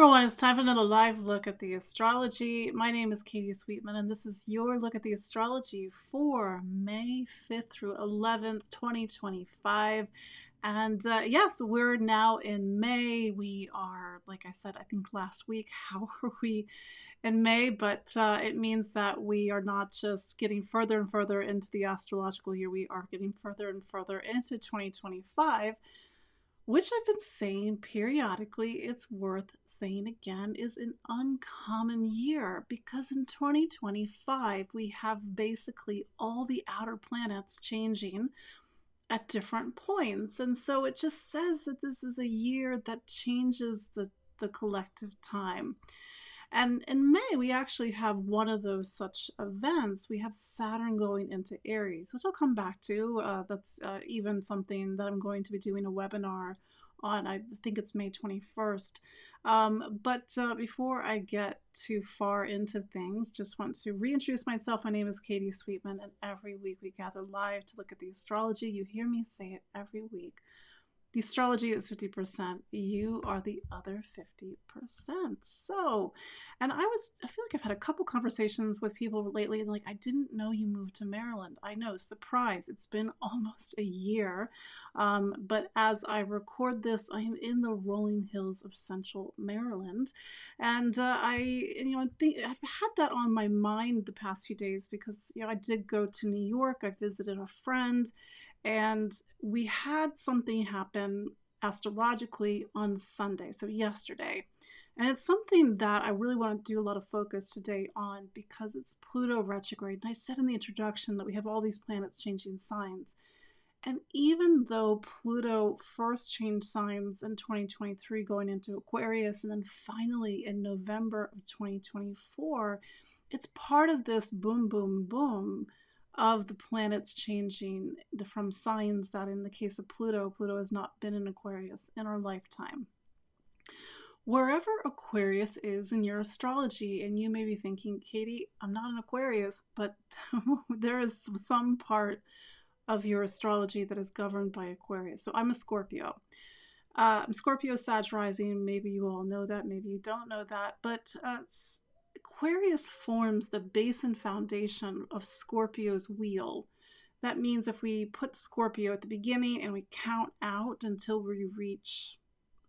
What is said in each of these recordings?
everyone, it's time for another live look at the astrology. My name is Katie Sweetman, and this is your look at the astrology for May 5th through 11th, 2025. And yes, we're now in May. We are, like I said, I think last week, how are we in May? But it means that we are not just getting further and further into the astrological year, we are getting further and further into 2025. Which I've been saying periodically, it's worth saying again, is an uncommon year because in 2025 we have basically all the outer planets changing at different points. And so it just says that this is a year that changes the collective time. And in May, we actually have one of those such events. We have Saturn going into Aries, which I'll come back to. That's even something that I'm going to be doing a webinar on. I think it's May 21st. But before I get too far into things, just want to reintroduce myself. My name is Katie Sweetman, and every week we gather live to look at the astrology. You hear me say it every week. The astrology is 50%. You are the other 50%. So, and I feel like I've had a couple conversations with people lately, and like, I didn't know you moved to Maryland. I know, surprise. It's been almost a year. But as I record this, I am in the rolling hills of central Maryland. And I think I've had that on my mind the past few days because, I did go to New York. I visited a friend. And we had something happen astrologically on Sunday, so yesterday. And it's something that I really want to do a lot of focus today on because it's Pluto retrograde. And I said in the introduction that we have all these planets changing signs. And even though Pluto first changed signs in 2023 going into Aquarius and then finally in November of 2024, it's part of this boom, boom, boom of the planets changing from signs that in the case of Pluto has not been in Aquarius in our lifetime. Wherever Aquarius is in your astrology, and you may be thinking, Katie, I'm not an Aquarius, but there is some part of your astrology that is governed by Aquarius. So I'm a Scorpio. I'm Scorpio Sag rising. Maybe you all know that, maybe you don't know that, but Aquarius forms the base and foundation of Scorpio's wheel. That means if we put Scorpio at the beginning and we count out until we reach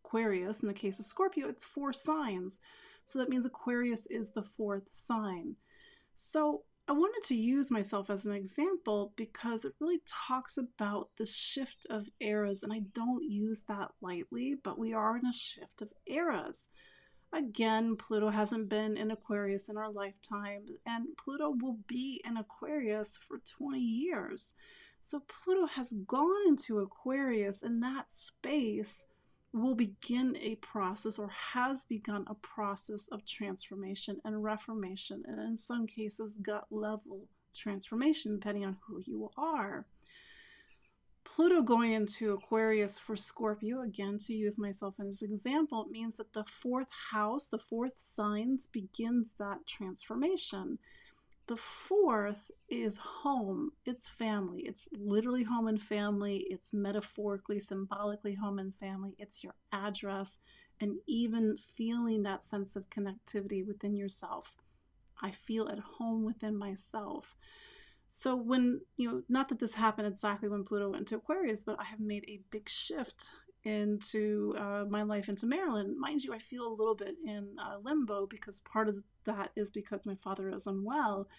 Aquarius, in the case of Scorpio, it's 4 signs. So that means Aquarius is the 4th sign. So I wanted to use myself as an example because it really talks about the shift of eras, and I don't use that lightly, but we are in a shift of eras. Again, Pluto hasn't been in Aquarius in our lifetime, and Pluto will be in Aquarius for 20 years. So Pluto has gone into Aquarius, and that space will begin a process or has begun a process of transformation and reformation, and in some cases, gut level transformation, depending on who you are. Pluto going into Aquarius for Scorpio, again, to use myself as an example, it means that the 4th house, the 4th signs, begins that transformation. The 4th is home. It's family. It's literally home and family. It's metaphorically, symbolically home and family. It's your address and even feeling that sense of connectivity within yourself. I feel at home within myself. So when, not that this happened exactly when Pluto went to Aquarius, but I have made a big shift into my life into Maryland. Mind you, I feel a little bit in limbo because part of that is because my father is unwell.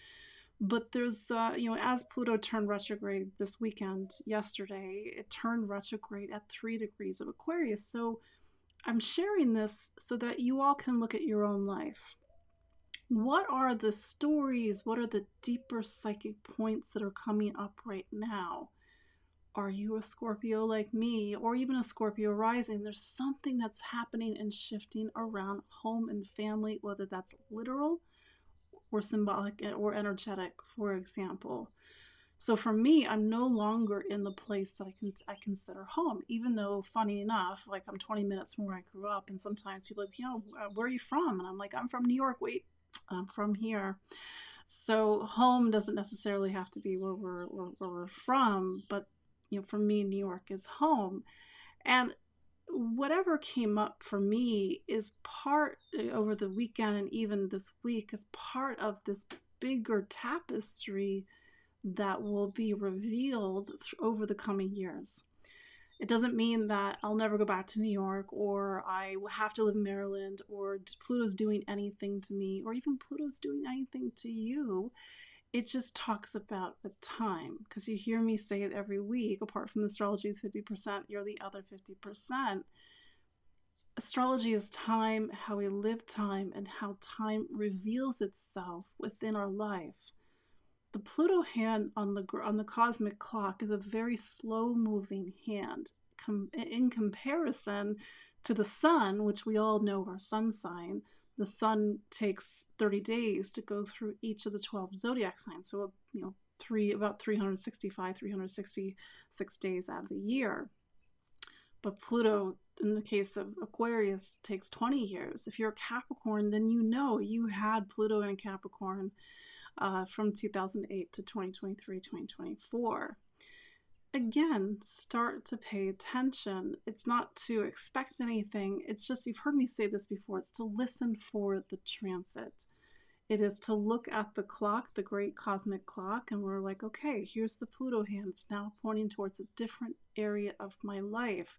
But there's, as Pluto turned retrograde this weekend, yesterday, it turned retrograde at 3 degrees of Aquarius. So I'm sharing this so that you all can look at your own life. What are the stories? What are the deeper psychic points that are coming up right now? Are you a Scorpio like me, or even a Scorpio rising? There's something that's happening and shifting around home and family, whether that's literal or symbolic or energetic, for example. So for me, I'm no longer in the place that I consider home, even though, funny enough, like I'm 20 minutes from where I grew up, and sometimes people are like, where are you from? And I'm like, I'm from New York. Wait, I'm from here. So home doesn't necessarily have to be where we're from, but for me, New York is home. And whatever came up for me is part over the weekend and even this week is part of this bigger tapestry that will be revealed over the coming years. It doesn't mean that I'll never go back to New York, or I will have to live in Maryland, or Pluto's doing anything to me, or even Pluto's doing anything to you. It just talks about the time, because you hear me say it every week. Apart from the astrology is 50%, you're the other 50%. Astrology is time, how we live time, and how time reveals itself within our life. The Pluto hand on the cosmic clock is a very slow-moving hand in comparison to the sun, which we all know our sun sign. The sun takes 30 days to go through each of the 12 zodiac signs, so about 366 days out of the year. But Pluto, in the case of Aquarius, takes 20 years. If you're a Capricorn, then you had Pluto in Capricorn from 2008 to 2023, 2024. Again, start to pay attention. It's not to expect anything. It's just, you've heard me say this before, it's to listen for the transit. It is to look at the clock, the great cosmic clock, and we're like, okay, here's the Pluto hand. It's now pointing towards a different area of my life.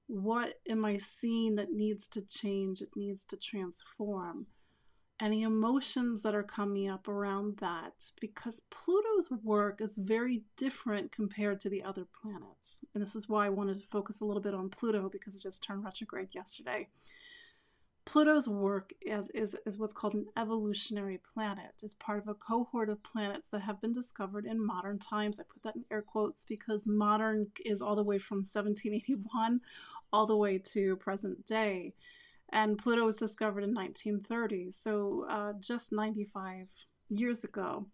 What am I seeing that needs to change? It needs to transform. Any emotions that are coming up around that, because Pluto's work is very different compared to the other planets. And this is why I wanted to focus a little bit on Pluto, because it just turned retrograde yesterday. Pluto's work is what's called an evolutionary planet. It's part of a cohort of planets that have been discovered in modern times. I put that in air quotes because modern is all the way from 1781 all the way to present day. And Pluto was discovered in 1930, so just 95 years ago.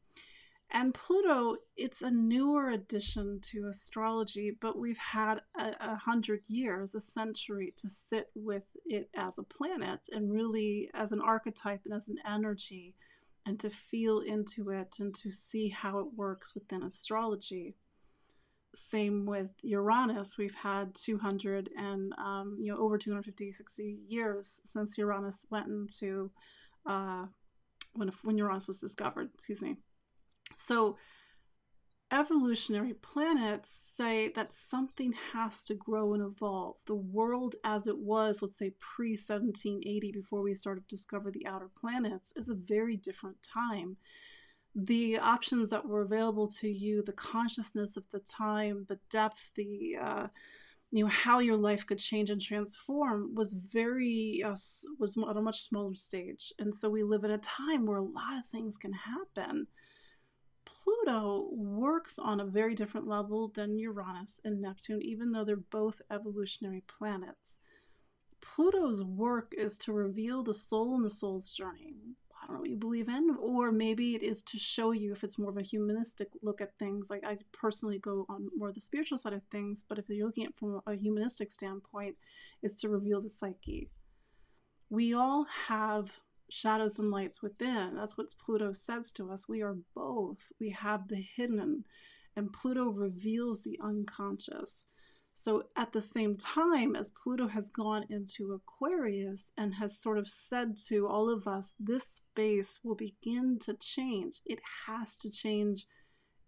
And Pluto, it's a newer addition to astrology, but we've had 100 years, a century, to sit with it as a planet and really as an archetype and as an energy, and to feel into it and to see how it works within astrology. Same with Uranus. We've had 200 and over 250, 60 years since Uranus went into when Uranus was discovered. Excuse me. So evolutionary planets say that something has to grow and evolve. The world as it was, let's say pre-1780, before we started to discover the outer planets, is a very different time. The options that were available to you, the consciousness of the time, the depth, the how your life could change and transform was was on a much smaller stage. And so we live at a time where a lot of things can happen. Pluto works on a very different level than Uranus and Neptune, even though they're both evolutionary planets. Pluto's work is to reveal the soul and the soul's journey. I don't know what you believe in, or maybe it is to show you, if it's more of a humanistic look at things. Like, I personally go on more the spiritual side of things, but if you're looking at it from a humanistic standpoint, it's to reveal the psyche. We all have shadows and lights within. That's what Pluto says to us. We are both. We have the hidden, and Pluto reveals the unconscious. So at the same time as Pluto has gone into Aquarius and has sort of said to all of us, this space will begin to change. It has to change.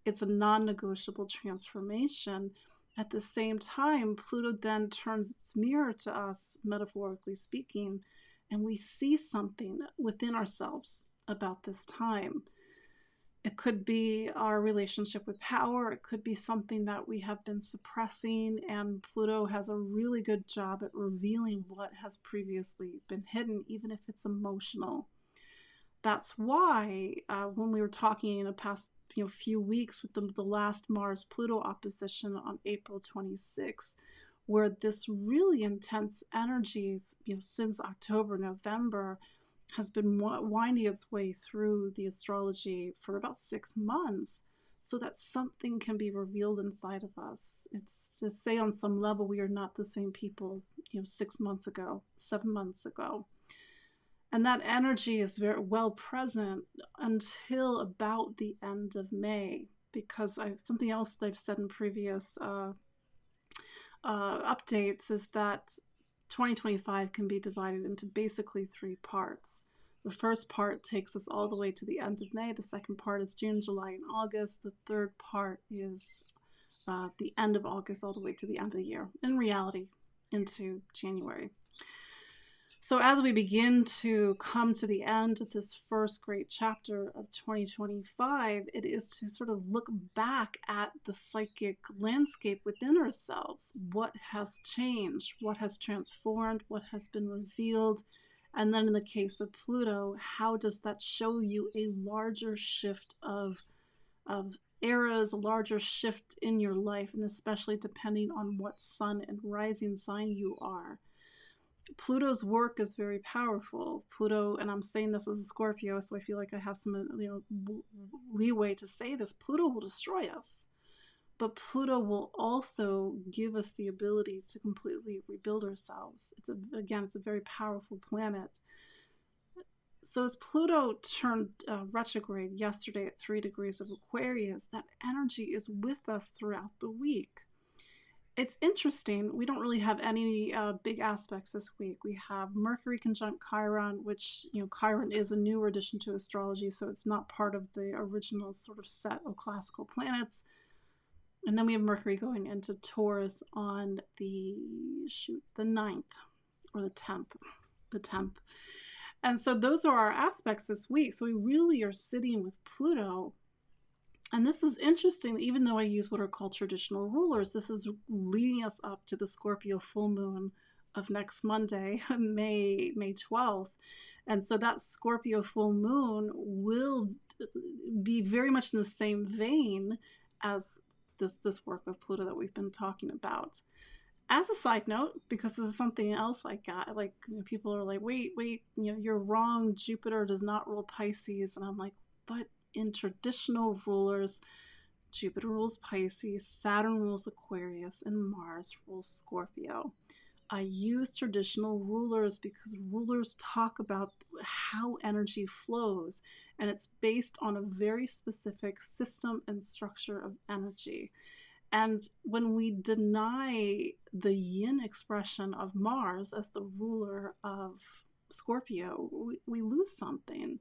It's a non-negotiable transformation. At the same time, Pluto then turns its mirror to us, metaphorically speaking, and we see something within ourselves about this time. It could be our relationship with power. It could be something that we have been suppressing, and Pluto has a really good job at revealing what has previously been hidden, even if it's emotional. That's why when we were talking in the past few weeks with the last Mars-Pluto opposition on April 26th, where this really intense energy, since October, November, has been winding its way through the astrology for about 6 months, so that something can be revealed inside of us. It's to say on some level we are not the same people 6 months ago, 7 months ago. And that energy is very well present until about the end of May, because something else that I've said in previous updates is that 2025 can be divided into basically 3 parts. The first part takes us all the way to the end of May. The second part is June, July, and August. The third part is the end of August all the way to the end of the year. In reality, into January. So as we begin to come to the end of this first great chapter of 2025, it is to sort of look back at the psychic landscape within ourselves. What has changed? What has transformed? What has been revealed? And then in the case of Pluto, how does that show you a larger shift of eras, a larger shift in your life, and especially depending on what sun and rising sign you are. Pluto's work is very powerful. Pluto, and I'm saying this as a Scorpio, so I feel like I have some leeway to say this, Pluto will destroy us. But Pluto will also give us the ability to completely rebuild ourselves. It's a very powerful planet. So as Pluto turned retrograde yesterday at 3 degrees of Aquarius, that energy is with us throughout the week. It's interesting. We don't really have any big aspects this week. We have Mercury conjunct Chiron, which, Chiron is a newer addition to astrology, so it's not part of the original sort of set of classical planets. And then we have Mercury going into Taurus on the 9th or the 10th. And so those are our aspects this week. So we really are sitting with Pluto. And this is interesting, even though I use what are called traditional rulers, this is leading us up to the Scorpio full moon of next Monday, May 12th. And so that Scorpio full moon will be very much in the same vein as this work of Pluto that we've been talking about. As a side note, because this is something else I got, people are like, wait, you're wrong. Jupiter does not rule Pisces. And I'm like, but in traditional rulers, Jupiter rules Pisces, Saturn rules Aquarius, and Mars rules Scorpio. I use traditional rulers because rulers talk about how energy flows, and it's based on a very specific system and structure of energy. And when we deny the yin expression of Mars as the ruler of Scorpio, we lose something.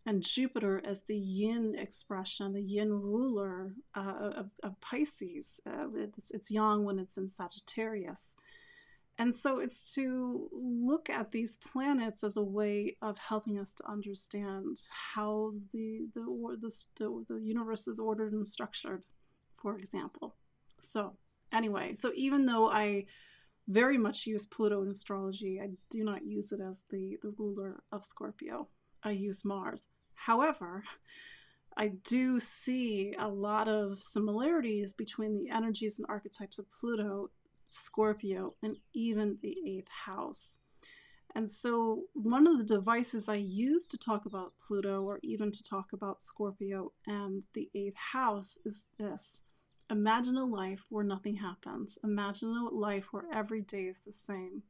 And Jupiter as the yin expression, the yin ruler of Pisces. It's yang when it's in Sagittarius. And so it's to look at these planets as a way of helping us to understand how the universe is ordered and structured, for example. So anyway, so even though I very much use Pluto in astrology, I do not use it as the ruler of Scorpio. I use Mars. However, I do see a lot of similarities between the energies and archetypes of Pluto, Scorpio, and even the 8th house. And so one of the devices I use to talk about Pluto, or even to talk about Scorpio and the 8th house, is this. Imagine a life where nothing happens. Imagine a life where every day is the same.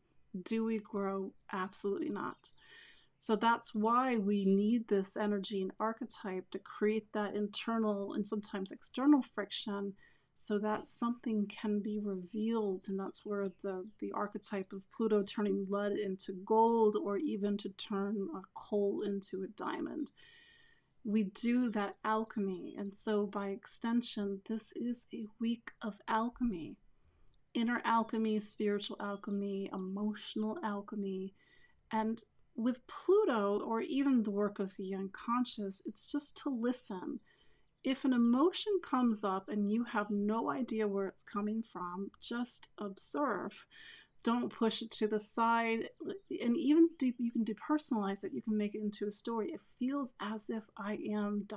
Do we grow? Absolutely not. So that's why we need this energy and archetype to create that internal and sometimes external friction so that something can be revealed. And that's where the archetype of Pluto turning lead into gold, or even to turn a coal into a diamond. We do that alchemy. And so by extension, this is a week of alchemy. Inner alchemy, spiritual alchemy, emotional alchemy. And with Pluto, or even the work of the unconscious, it's just to listen. If an emotion comes up and you have no idea where it's coming from, just observe. Don't push it to the side. And even you can depersonalize it. You can make it into a story. It feels as if I am ...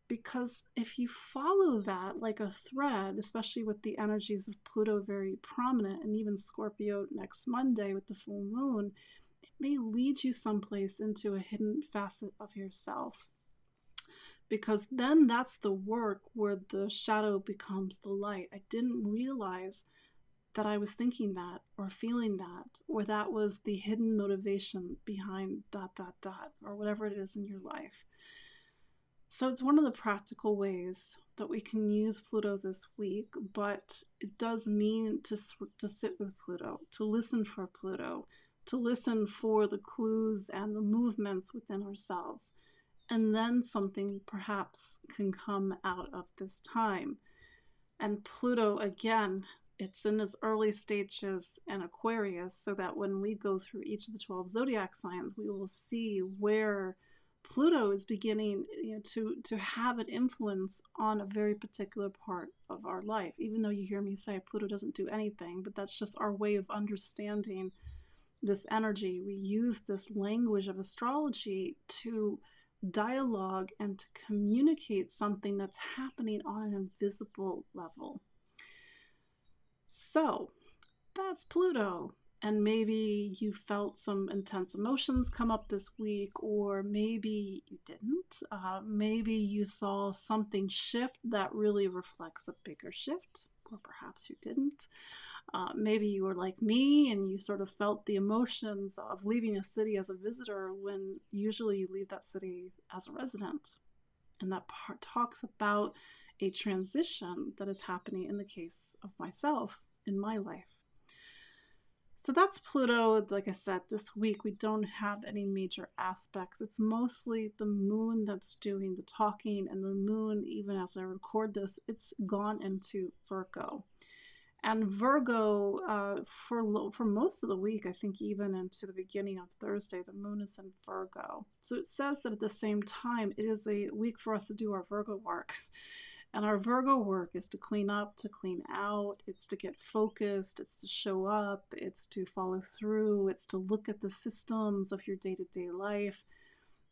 Because if you follow that like a thread, especially with the energies of Pluto very prominent, and even Scorpio next Monday with the full moon, it may lead you someplace into a hidden facet of yourself. Because then that's the work where the shadow becomes the light. I didn't realize that I was thinking that, or feeling that, or that was the hidden motivation behind ... or whatever it is in your life. So it's one of the practical ways that we can use Pluto this week, but it does mean to sit with Pluto, to listen for Pluto, to listen for the clues and the movements within ourselves. And then something perhaps can come out of this time. And Pluto, again, it's in its early stages in Aquarius, so that when we go through each of the 12 zodiac signs, we will see where Pluto is beginning, to have an influence on a very particular part of our life. Even though you hear me say Pluto doesn't do anything, but that's just our way of understanding this energy. We use this language of astrology to dialogue and to communicate something that's happening on an invisible level. So that's Pluto. And maybe you felt some intense emotions come up this week, or maybe you didn't. Maybe you saw something shift that really reflects a bigger shift, or perhaps you didn't. Maybe you were like me and you sort of felt the emotions of leaving a city as a visitor when usually you leave that city as a resident. And that part talks about a transition that is happening in the case of myself in my life. So that's Pluto. Like I said, this week we don't have any major aspects. It's mostly the moon that's doing the talking, and the moon, even as I record this, it's gone into Virgo. And Virgo, for most of the week, I think even into the beginning of Thursday, the moon is in Virgo. So it says that at the same time, it is a week for us to do our Virgo work. And our Virgo work is to clean up, to clean out, it's to get focused, it's to show up, it's to follow through, it's to look at the systems of your day-to-day life,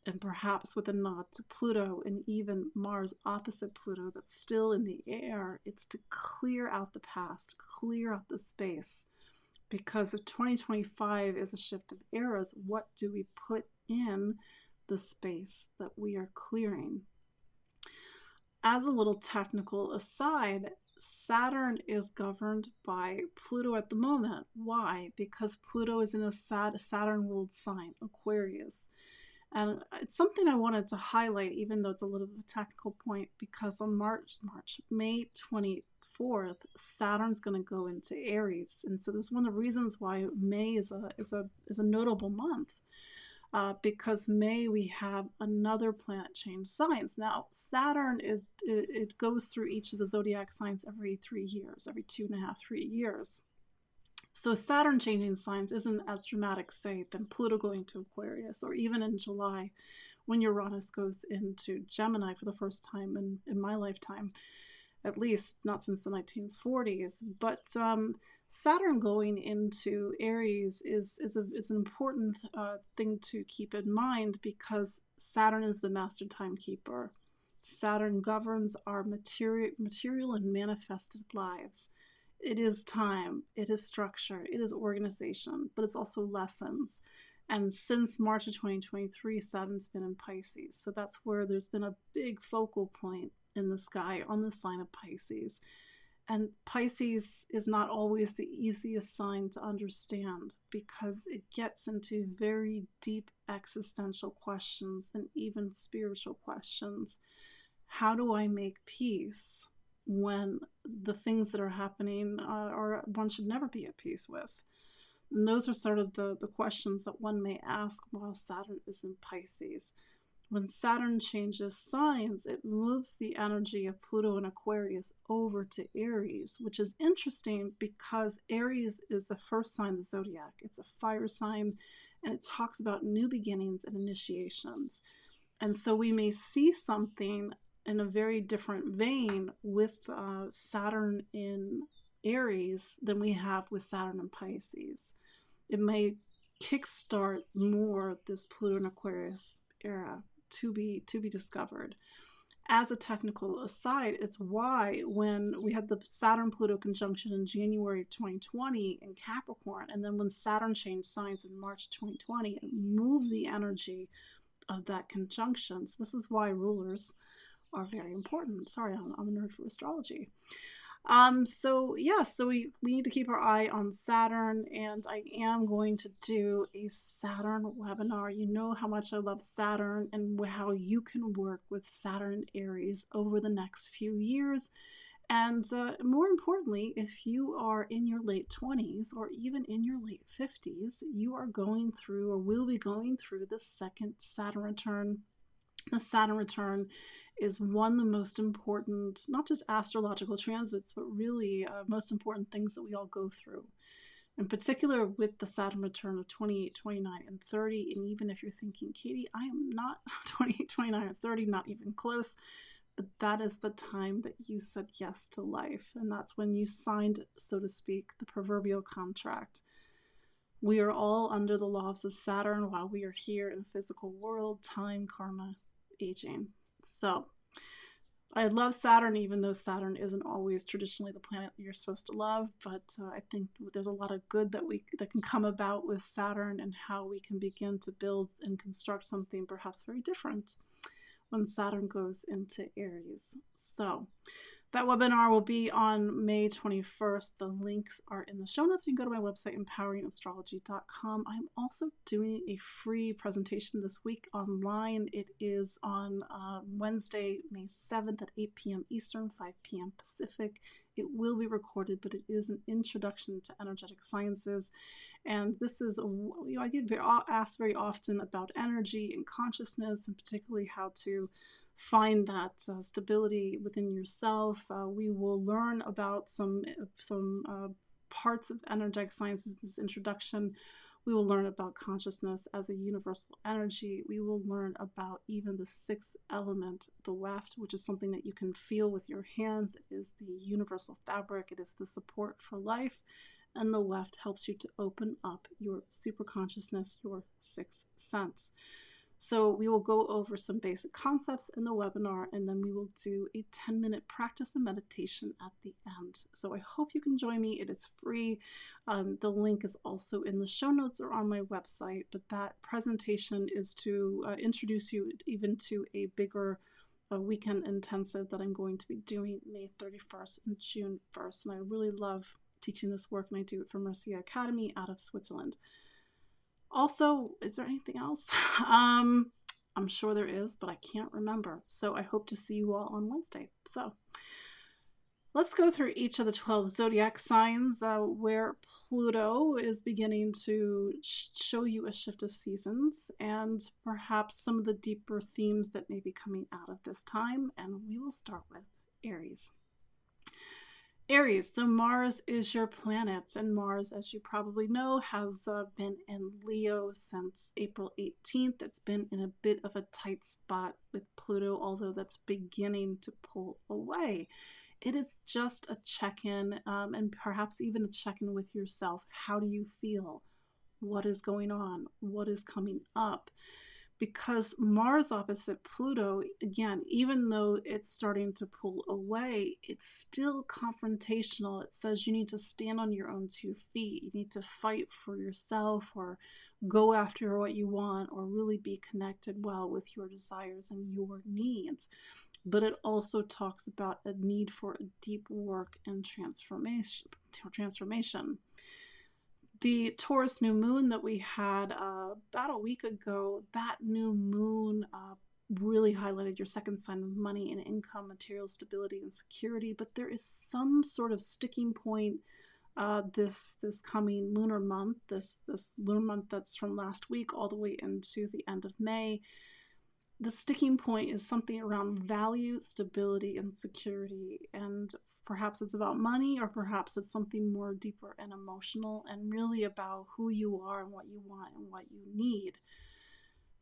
and perhaps with a nod to Pluto and even Mars opposite Pluto that's still in the air, it's to clear out the past, clear out the space. Because if 2025 is a shift of eras, what do we put in the space that we are clearing? As a little technical aside, Saturn is governed by Pluto at the moment. Why? Because Pluto is in a Saturn ruled sign, Aquarius. And it's something I wanted to highlight, even though it's a little bit of a technical point, because on May 24th, Saturn's going to go into Aries. And so there's one of the reasons why May is a notable month. Because May we have another planet change signs. Now Saturn it goes through each of the zodiac signs every 3 years, every 2.5, 3 years. So Saturn changing signs isn't as dramatic, say, than Pluto going to Aquarius, or even in July when Uranus goes into Gemini for the first time in my lifetime, at least not since the 1940s. But Saturn going into Aries is an important thing to keep in mind, because Saturn is the master timekeeper. Saturn governs our material and manifested lives. It is time, it is structure, it is organization, but it's also lessons. And since March of 2023, Saturn's been in Pisces. So that's where there's been a big focal point in the sky on the sign of Pisces. And Pisces is not always the easiest sign to understand, because it gets into very deep existential questions and even spiritual questions. How do I make peace when the things that are happening are one should never be at peace with? And those are sort of the questions that one may ask while Saturn is in Pisces. When Saturn changes signs, it moves the energy of Pluto and Aquarius over to Aries, which is interesting because Aries is the first sign of the zodiac. It's a fire sign, and it talks about new beginnings and initiations. And so we may see something in a very different vein with Saturn in Aries than we have with Saturn in Pisces. It may kickstart more this Pluto and Aquarius era to be discovered. As a technical aside, it's why when we had the Saturn-Pluto conjunction in January 2020 in Capricorn, and then when Saturn changed signs in March 2020, it moved the energy of that conjunction. So this is why rulers are very important. Sorry, I'm a nerd for astrology. So we need to keep our eye on Saturn, and I am going to do a Saturn webinar. You know how much I love Saturn and how you can work with Saturn and Aries over the next few years. And more importantly, if you are in your late 20s or even in your late 50s, you are going through or will be going through the second Saturn return. The Saturn return is one of the most important, not just astrological transits, but really most important things that we all go through. In particular, with the Saturn return of 28, 29, and 30. And even if you're thinking, Katie, I am not 28, 29, or 30, not even close. But that is the time that you said yes to life. And that's when you signed, so to speak, the proverbial contract. We are all under the laws of Saturn while we are here in the physical world, time, karma, aging. So I love Saturn, even though Saturn isn't always traditionally the planet you're supposed to love. But I think there's a lot of good that can come about with Saturn, and how we can begin to build and construct something perhaps very different when Saturn goes into Aries. So that webinar will be on May 21st. The links are in the show notes. You can go to my website, empoweringastrology.com. I'm also doing a free presentation this week online. It is on Wednesday, May 7th at 8 p.m. Eastern, 5 p.m. Pacific. It will be recorded, but it is an introduction to energetic sciences. And this is, I get asked very often about energy and consciousness, and particularly how to find that stability within yourself. We will learn about some parts of energetic sciences in this introduction. We will learn about consciousness as a universal energy. We will learn about even the sixth element, the weft, which is something that you can feel with your hands. It is the universal fabric. It is the support for life. And the weft helps you to open up your superconsciousness, your sixth sense. So we will go over some basic concepts in the webinar, and then we will do a 10-minute practice and meditation at the end. So I hope you can join me. It is free. The link is also in the show notes or on my website, but that presentation is to introduce you even to a bigger weekend intensive that I'm going to be doing May 31st and June 1st. And I really love teaching this work, and I do it for Mercia Academy out of Switzerland. Also, is there anything else? I'm sure there is, but I can't remember. So I hope to see you all on Wednesday. So let's go through each of the 12 zodiac signs where Pluto is beginning to show you a shift of seasons, and perhaps some of the deeper themes that may be coming out of this time. And we will start with Aries. Aries, so Mars is your planet, and Mars, as you probably know, has been in Leo since April 18th. It's been in a bit of a tight spot with Pluto, although that's beginning to pull away. It is just a check-in, and perhaps even a check-in with yourself. How do you feel? What is going on? What is coming up? Because Mars opposite Pluto, again, even though it's starting to pull away, it's still confrontational. It says you need to stand on your own 2 feet. You need to fight for yourself, or go after what you want, or really be connected well with your desires and your needs. But it also talks about a need for a deep work and transformation. The Taurus new moon that we had about a week ago, that new moon really highlighted your second sign of money and income, material stability and security. But there is some sort of sticking point this coming lunar month, this lunar month that's from last week all the way into the end of May. The sticking point is something around value, stability, and security. And perhaps it's about money, or perhaps it's something more deeper and emotional, and really about who you are and what you want and what you need.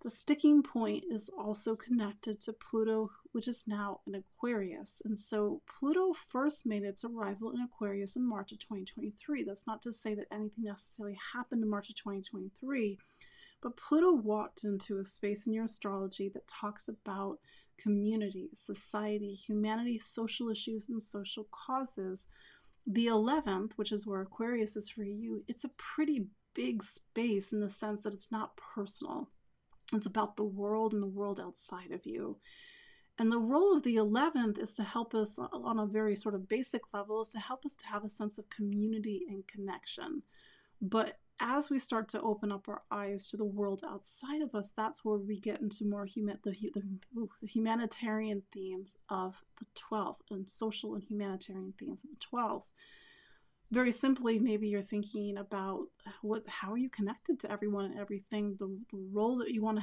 The sticking point is also connected to Pluto, which is now in Aquarius. And so Pluto first made its arrival in Aquarius in March of 2023. That's not to say that anything necessarily happened in March of 2023, but Pluto walked into a space in your astrology that talks about community, society, humanity, social issues, and social causes. The 11th, which is where Aquarius is for you, it's a pretty big space in the sense that it's not personal. It's about the world and the world outside of you. And the role of the 11th is to help us on a very sort of basic level, is to help us to have a sense of community and connection. But as we start to open up our eyes to the world outside of us, that's where we get into more the humanitarian themes of the 12th, and social and humanitarian themes of the 12th. Very simply, maybe you're thinking about how are you connected to everyone and everything, the role that you want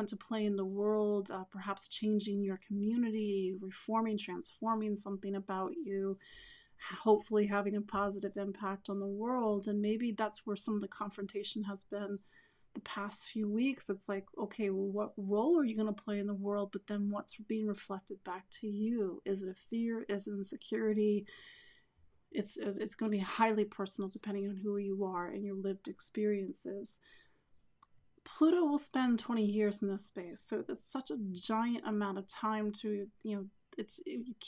to play in the world, perhaps changing your community, reforming, transforming something about you, hopefully having a positive impact on the world. And maybe that's where some of the confrontation has been the past few weeks. It's like, okay, well, what role are you going to play in the world? But then what's being reflected back to you? Is it a fear? Is it insecurity? It's going to be highly personal depending on who you are and your lived experiences. Pluto will spend 20 years in this space, so it's such a giant amount of time to, you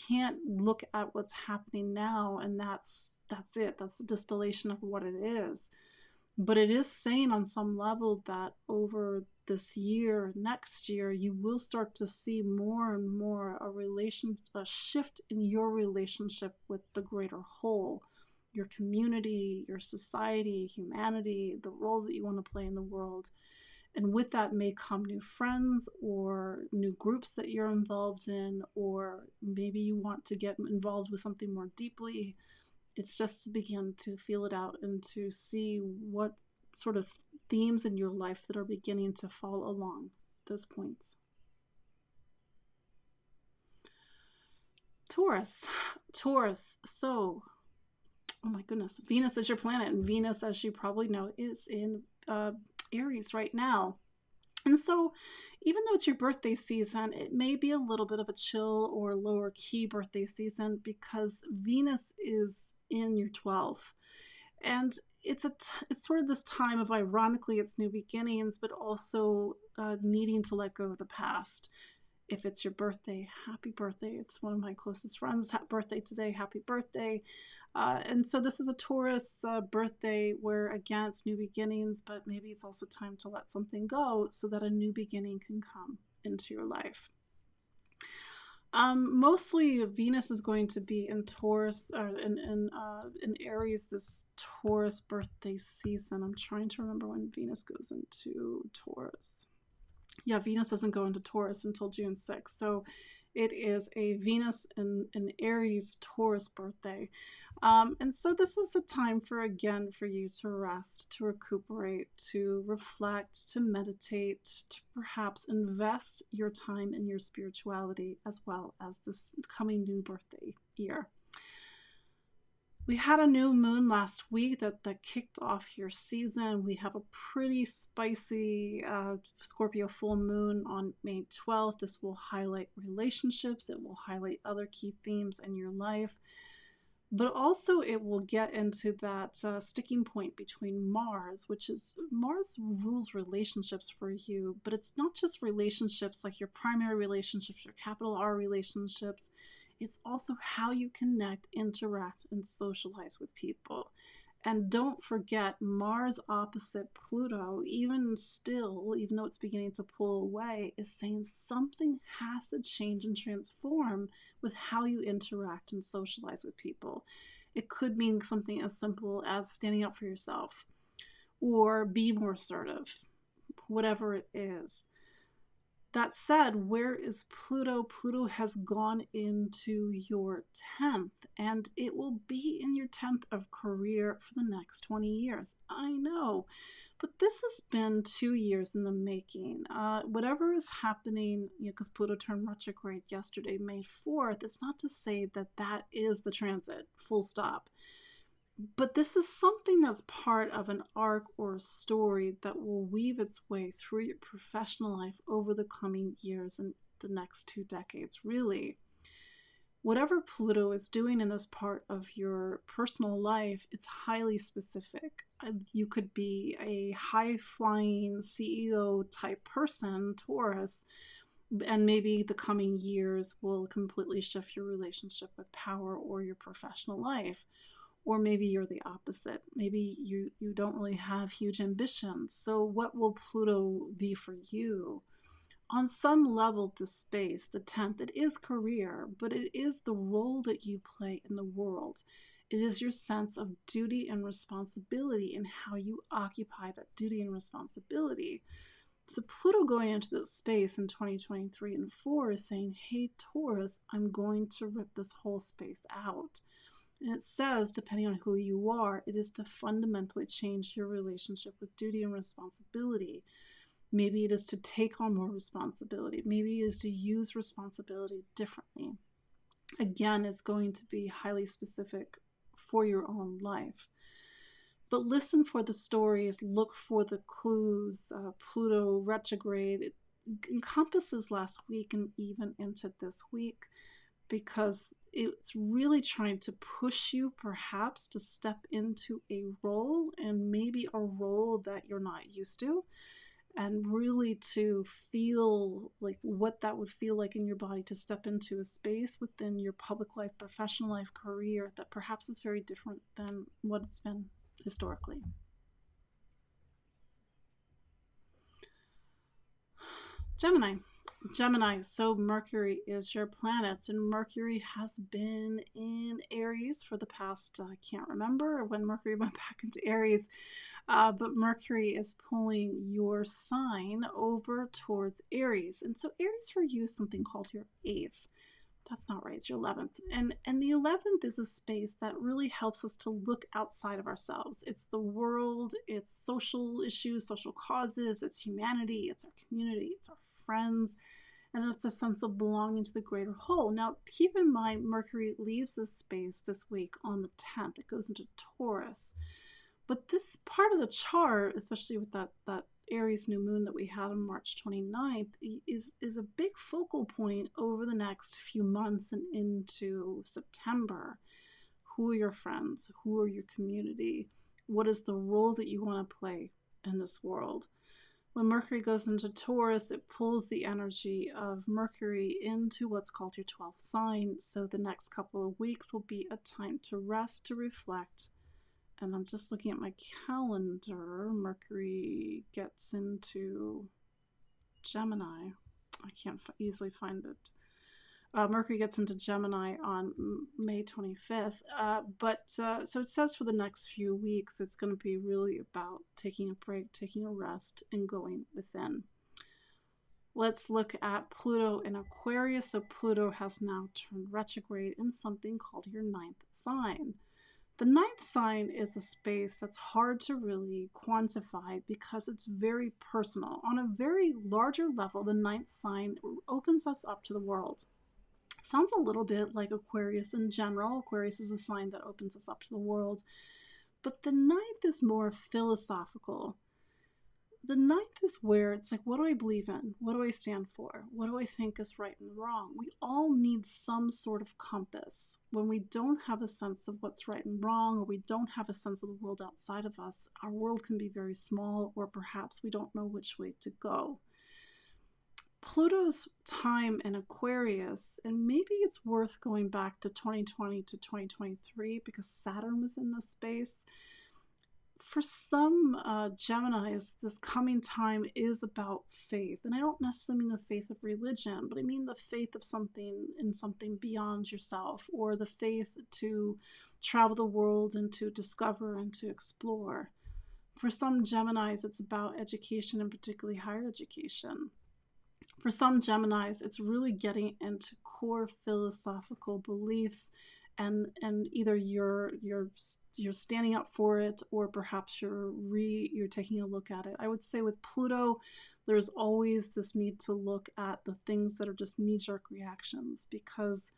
can't look at what's happening now and that's it. That's the distillation of what it is. But it is saying on some level that over this year, next year, you will start to see more and more a shift in your relationship with the greater whole, your community, your society, humanity, the role that you want to play in the world. And with that may come new friends or new groups that you're involved in, or maybe you want to get involved with something more deeply. It's just to begin to feel it out and to see what sort of themes in your life that are beginning to fall along those points. Taurus. So, oh my goodness, Venus is your planet, and Venus, as you probably know, is in Aries right now. And so even though it's your birthday season, it may be a little bit of a chill or lower key birthday season because Venus is in your 12th. And it's sort of this time of, ironically, it's new beginnings, but also needing to let go of the past. If it's your birthday, happy birthday. It's one of my closest friends' birthday today. Happy birthday. And so this is a Taurus birthday where, again, it's new beginnings, but maybe it's also time to let something go so that a new beginning can come into your life. Mostly Venus is going to be in Taurus, in Aries this Taurus birthday season. I'm trying to remember when Venus goes into Taurus. Yeah, Venus doesn't go into Taurus until June 6th. So it is a Venus in Aries Taurus birthday. And so this is a time for you to rest, to recuperate, to reflect, to meditate, to perhaps invest your time in your spirituality as well as this coming new birthday year. We had a new moon last week that kicked off your season. We have a pretty spicy Scorpio full moon on May 12th. This will highlight relationships. It will highlight other key themes in your life. But also it will get into that sticking point between Mars rules relationships for you, but it's not just relationships like your primary relationships or capital R relationships. It's also how you connect, interact, and socialize with people. And don't forget, Mars opposite Pluto, even though it's beginning to pull away, is saying something has to change and transform with how you interact and socialize with people. It could mean something as simple as standing up for yourself or be more assertive, whatever it is. That said, where is Pluto? Pluto has gone into your 10th, and it will be in your 10th of career for the next 20 years. I know, but this has been 2 years in the making. Whatever is happening, because Pluto turned retrograde yesterday, May 4th, it's not to say that is the transit, full stop. But this is something that's part of an arc or a story that will weave its way through your professional life over the coming years and the next 2 decades, really. Whatever Pluto is doing in this part of your personal life, it's highly specific. You could be a high-flying CEO type person, Taurus, and maybe the coming years will completely shift your relationship with power or your professional life. Or maybe you're the opposite. Maybe you don't really have huge ambitions. So what will Pluto be for you? On some level, the space, the 10th, it is career, but it is the role that you play in the world. It is your sense of duty and responsibility and how you occupy that duty and responsibility. So Pluto going into this space in 2023 and 4 is saying, hey, Taurus, I'm going to rip this whole space out. And it says, depending on who you are, it is to fundamentally change your relationship with duty and responsibility. Maybe it is to take on more responsibility. Maybe it is to use responsibility differently. Again, it's going to be highly specific for your own life. But listen for the stories, look for the clues. Pluto retrograde, it encompasses last week and even into this week, because it's really trying to push you perhaps to step into a role, and maybe a role that you're not used to, and really to feel like what that would feel like in your body to step into a space within your public life, professional life, career that perhaps is very different than what it's been historically. Gemini, so Mercury is your planet, and Mercury has been in Aries for the past, I can't remember when Mercury went back into Aries, but Mercury is pulling your sign over towards Aries. And so Aries for you is something called your 8th. That's not right, it's your 11th. And the 11th is a space that really helps us to look outside of ourselves. It's the world, it's social issues, social causes, it's humanity, it's our community, it's our friends, and it's a sense of belonging to the greater whole. Now, keep in mind, Mercury leaves this space this week on the 10th. It goes into Taurus. But this part of the chart, especially with that Aries new moon that we had on March 29th, is a big focal point over the next few months and into September. Who are your friends? Who are your community? What is the role that you want to play in this world? When Mercury goes into Taurus, it pulls the energy of Mercury into what's called your 12th sign. So the next couple of weeks will be a time to rest, to reflect. And I'm just looking at my calendar. Mercury gets into Gemini. I can't easily find it. Mercury gets into Gemini on May 25th. So it says for the next few weeks, it's going to be really about taking a break, taking a rest, and going within. Let's look at Pluto in Aquarius. So Pluto has now turned retrograde in something called your 9th sign. The 9th sign is a space that's hard to really quantify because it's very personal. On a very larger level, the 9th sign opens us up to the world. Sounds a little bit like Aquarius in general. Aquarius is a sign that opens us up to the world. But the 9th is more philosophical. The 9th is where it's like, what do I believe in? What do I stand for? What do I think is right and wrong? We all need some sort of compass. When we don't have a sense of what's right and wrong, or we don't have a sense of the world outside of us, our world can be very small, or perhaps we don't know which way to go. Pluto's time in Aquarius, and maybe it's worth going back to 2020 to 2023 because Saturn was in this space. For some Geminis, this coming time is about faith. And I don't necessarily mean the faith of religion, but I mean the faith of something in something beyond yourself, or the faith to travel the world and to discover and to explore. For some Geminis, it's about education, and particularly higher education. For some Geminis, it's really getting into core philosophical beliefs, and either you're standing up for it, or perhaps you're taking a look at it. I would say with Pluto, there's always this need to look at the things that are just knee-jerk reactions, because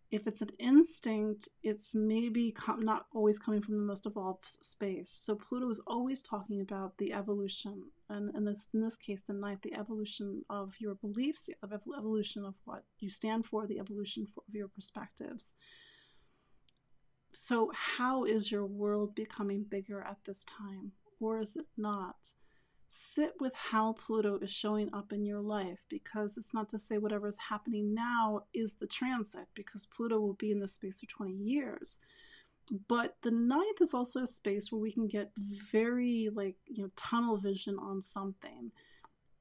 if it's an instinct, it's maybe not always coming from the most evolved space. So Pluto is always talking about the evolution, and in this case, the 9th, the evolution of your beliefs, the evolution of what you stand for, the evolution of your perspectives. So how is your world becoming bigger at this time, or is it not? Sit with how Pluto is showing up in your life, because it's not to say whatever is happening now is the transit, because Pluto will be in this space for 20 years. But the 9th is also a space where we can get very tunnel vision on something.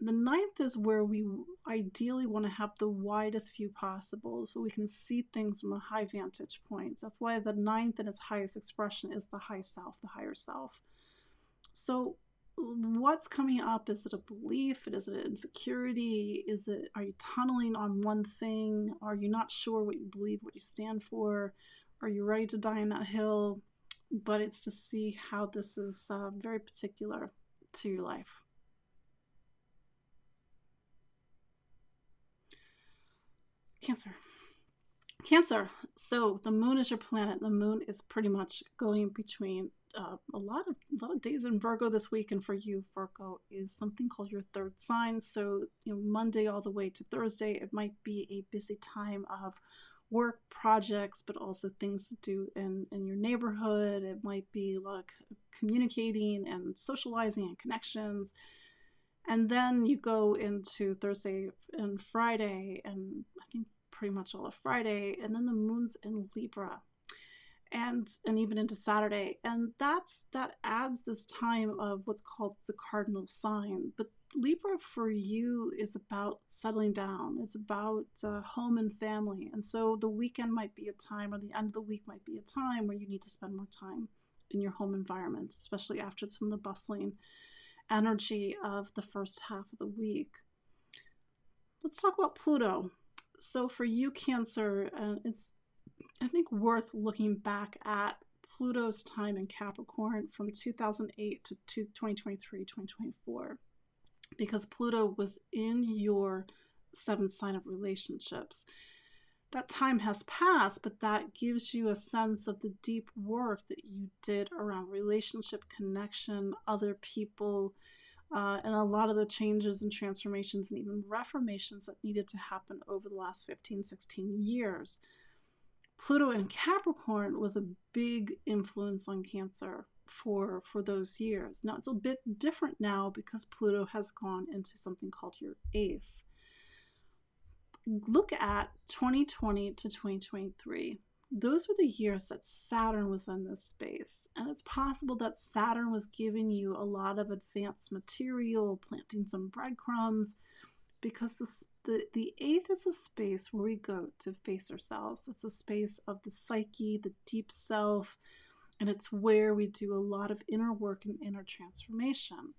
The ninth is where we ideally want to have the widest view possible so we can see things from a high vantage point. That's why the ninth in its highest expression is the high self, the higher self. So what's coming up? Is it a belief? Is it an insecurity? Are you tunneling on one thing? Are you not sure what you believe, what you stand for? Are you ready to die on that hill? But it's to see how this is very particular to your life. Cancer. So the moon is your planet. The moon is pretty much going between a lot of days in Virgo this week, and for you, Virgo is something called your third sign. So Monday all the way to Thursday, it might be a busy time of work projects, but also things to do in your neighborhood. It might be a lot of communicating and socializing and connections. And then you go into Thursday and Friday, and I think pretty much all of Friday, and then the moon's in Libra, and even into Saturday, and that adds this time of what's called the cardinal sign. But Libra for you is about settling down. It's about home and family, and so the weekend might be a time, or the end of the week might be a time where you need to spend more time in your home environment, especially after some of the bustling energy of the first half of the week. Let's talk about Pluto. So for you, Cancer, it's, I think, worth looking back at Pluto's time in Capricorn from 2008 to 2023, 2024, because Pluto was in your seventh sign of relationships. That time has passed, but that gives you a sense of the deep work that you did around relationship, connection, other people, and a lot of the changes and transformations and even reformations that needed to happen over the last 15, 16 years. Pluto in Capricorn was a big influence on Cancer for those years. Now it's a bit different now because Pluto has gone into something called your eighth. Look at 2020 to 2023. Those were the years that Saturn was in this space, and it's possible that Saturn was giving you a lot of advanced material, planting some breadcrumbs, because the eighth is a space where we go to face ourselves. It's a space of the psyche, the deep self, and it's where we do a lot of inner work and inner transformation.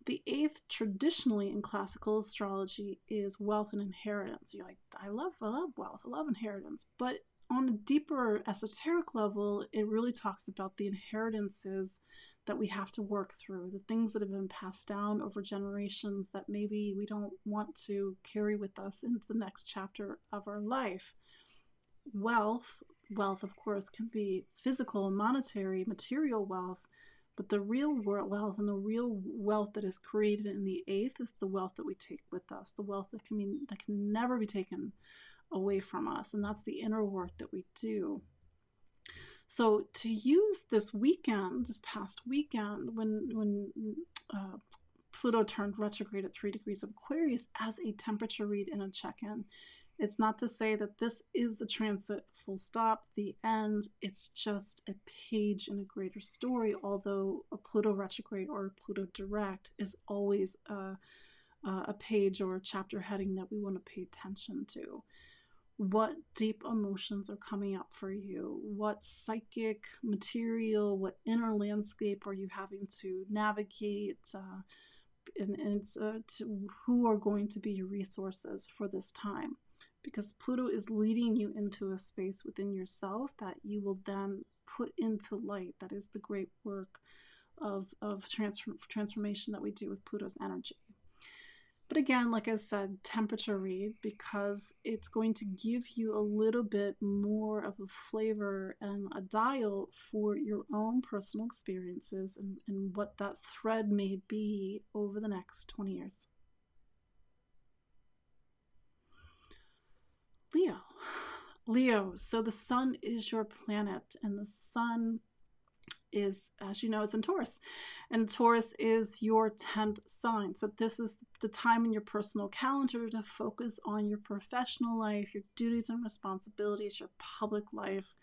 The eighth, traditionally in classical astrology, is wealth and inheritance. You're like, I love wealth, I love inheritance, but on a deeper esoteric level, it really talks about the inheritances that we have to work through, the things that have been passed down over generations that maybe we don't want to carry with us into the next chapter of our life. Wealth, of course, can be physical, monetary, material wealth, but the real wealth and the real wealth that is created in the eighth is the wealth that we take with us, the wealth that can never be taken away from us, and that's the inner work that we do. So to use this past weekend, when Pluto turned retrograde at 3 degrees of Aquarius, as a temperature read and a check-in. It's not to say that this is the transit, full stop, the end. It's just a page in a greater story, although a Pluto retrograde or a Pluto direct is always a page or a chapter heading that we want to pay attention to. What deep emotions are coming up for you? What psychic material, what inner landscape are you having to navigate? Who are going to be your resources for this time? Because Pluto is leading you into a space within yourself that you will then put into light. That is the great work of transformation that we do with Pluto's energy. But again, like I said, temperature read, because it's going to give you a little bit more of a flavor and a dial for your own personal experiences and what that thread may be over the next 20 years. Leo. So the sun is your planet, and the sun is, as you know, it's in Taurus, and Taurus is your 10th sign. So this is the time in your personal calendar to focus on your professional life, your duties and responsibilities, your public life,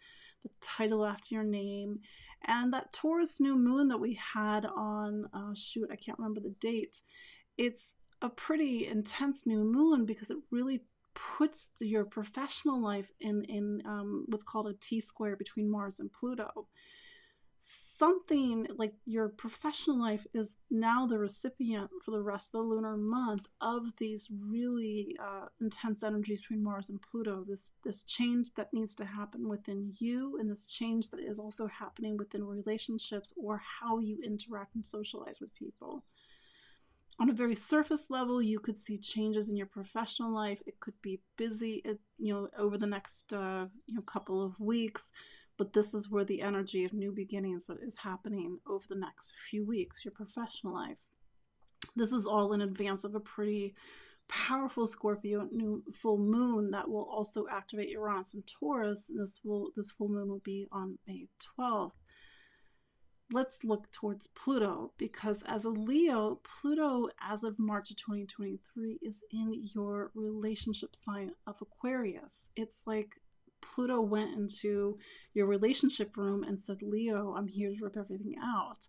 the title after your name. And that Taurus new moon that we had on, I can't remember the date. It's a pretty intense new moon because it really puts your professional life in what's called a T-square between Mars and Pluto. Something like your professional life is now the recipient for the rest of the lunar month of these really intense energies between Mars and Pluto. This change that needs to happen within you, and this change that is also happening within relationships or how you interact and socialize with people. On a very surface level, you could see changes in your professional life. It could be busy, over the next couple of weeks. But this is where the energy of new beginnings is happening over the next few weeks, your professional life. This is all in advance of a pretty powerful Scorpio new full moon that will also activate Uranus and Taurus. And this full moon will be on May 12th. Let's look towards Pluto, because as a Leo, Pluto, as of March of 2023, is in your relationship sign of Aquarius. It's like Pluto went into your relationship room and said, Leo, I'm here to rip everything out.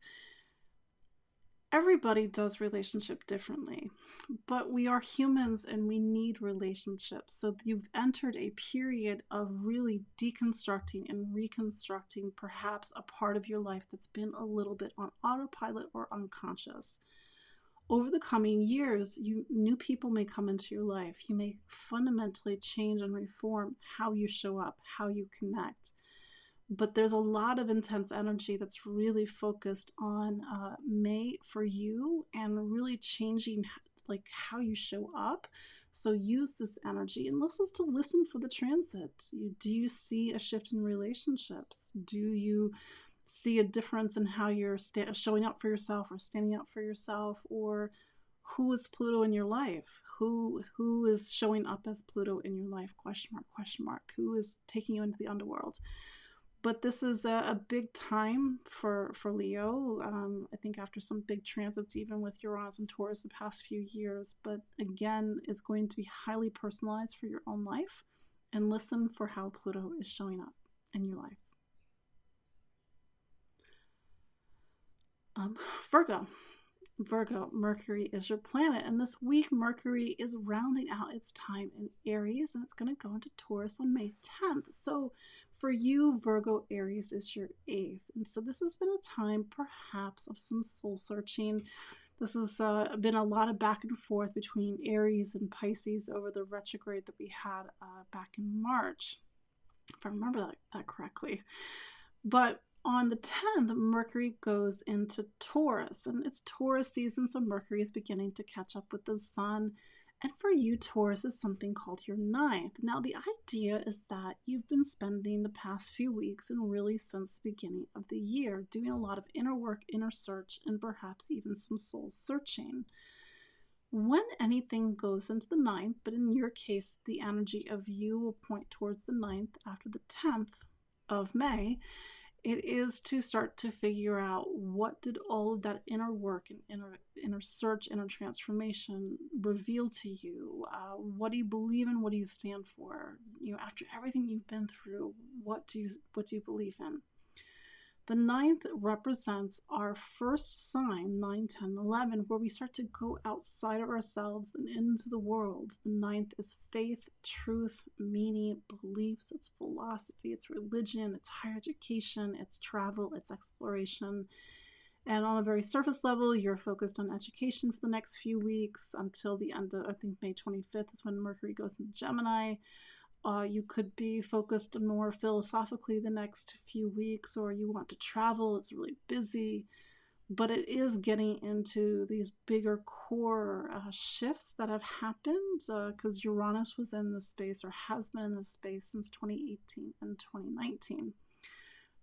Everybody does relationship differently, but we are humans and we need relationships. So you've entered a period of really deconstructing and reconstructing perhaps a part of your life that's been a little bit on autopilot or unconscious. Over the coming years, new people may come into your life. You may fundamentally change and reform how you show up, how you connect. But there's a lot of intense energy that's really focused on May for you, and really changing like how you show up. So use this energy and listen for the transit. Do you see a shift in relationships? Do you see a difference in how you're showing up for yourself or standing up for yourself? Or who is Pluto in your life? Who is showing up as Pluto in your life? Question mark. Who is taking you into the underworld? But this is a big time for Leo. I think after some big transits, even with Uranus and Taurus the past few years. But again, it's going to be highly personalized for your own life. And listen for how Pluto is showing up in your life. Virgo, Mercury is your planet, and this week Mercury is rounding out its time in Aries, and it's going to go into Taurus on May 10th. So for you, Virgo, Aries is your 8th, and so this has been a time perhaps of some soul searching. This has been a lot of back and forth between Aries and Pisces over the retrograde that we had back in March, if I remember that correctly. But on the 10th, Mercury goes into Taurus, and it's Taurus season, so Mercury is beginning to catch up with the sun. And for you, Taurus is something called your 9th. Now, the idea is that you've been spending the past few weeks, and really since the beginning of the year, doing a lot of inner work, inner search, and perhaps even some soul searching. When anything goes into the 9th, but in your case, the energy of you will point towards the 9th after the 10th of May, it is to start to figure out what did all of that inner work and inner search, inner transformation reveal to you. What do you believe in? What do you stand for? After everything you've been through, what do you believe in? The 9th represents our first sign, 9, 10, 11, where we start to go outside of ourselves and into the world. The 9th is faith, truth, meaning, beliefs, it's philosophy, it's religion, it's higher education, it's travel, it's exploration. And on a very surface level, you're focused on education for the next few weeks until the end of, I think, May 25th is when Mercury goes into Gemini. You could be focused more philosophically the next few weeks, or you want to travel. It's really busy, but it is getting into these bigger core shifts that have happened because Uranus was in this space, or has been in this space since 2018 and 2019.